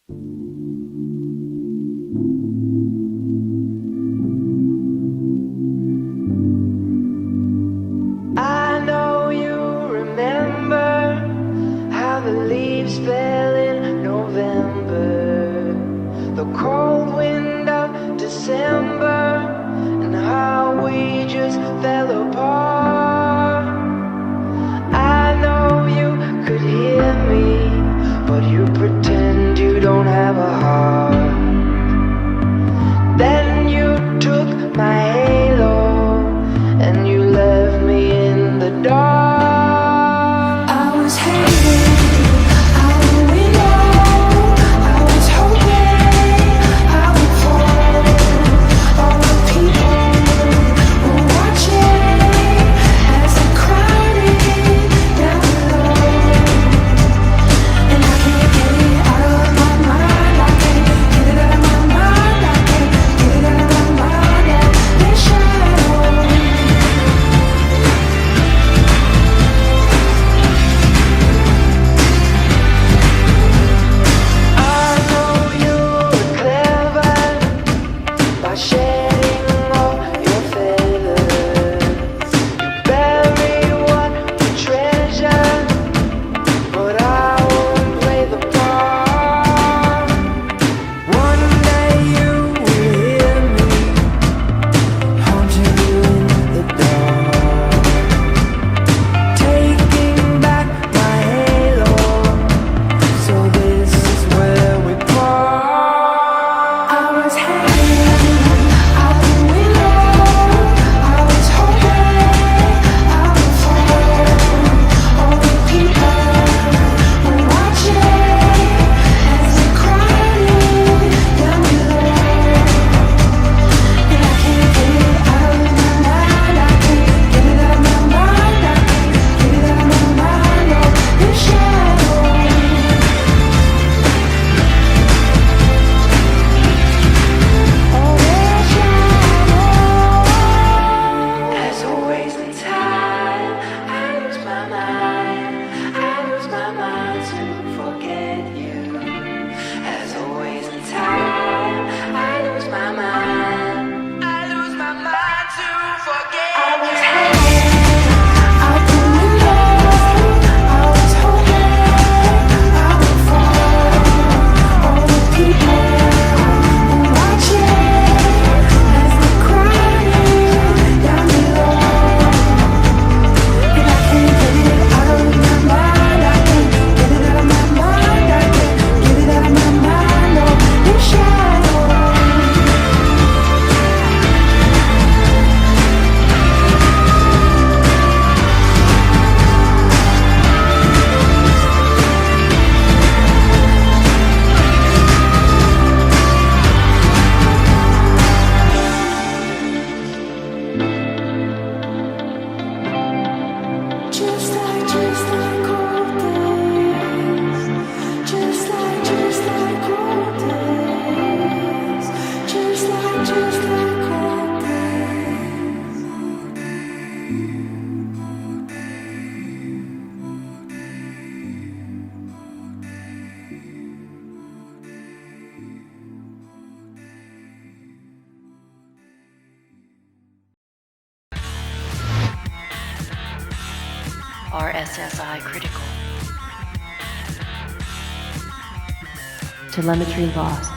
I know you remember how the leaves fell in November, the cold wind of December, and how we just fell apart. I know you could hear me, but you pretend you don't have a heart. Then you took my halo and you left me in the dark. I was hanging out the window, I was hoping I would fall. All the people were watching as I crowded down below, and I can't get it out of my mind. I can't get it out of my mind. I can't get it out of my mind. That shadow. I know you were clever by shedding all your feathers. You bury what you treasure, but I won't play the part. One day you will hear me haunting you in the dark, taking back my halo. So this is where we part. I was hanging out the window, I was hoping I would fall. All the people were watching as I crowded down below, and I can't get it out of my mind. I can't get it out of my mind. I can't get it out of my mind. Oh, this shadow. As always in time, I lose my mind. I lose my mind to forget you. As always in time, I lose my mind. I lose my mind to forget you. I was hanging out the window, I was hoping I would fall. All the people were watching as they crowded down below, and I can't get it out of my mind. I can't get it out of my mind. I can't get it out of my mind. Oh, this shadow. Just like old days. Just like old days. Just like old days. RSSI critical. Telemetry lost.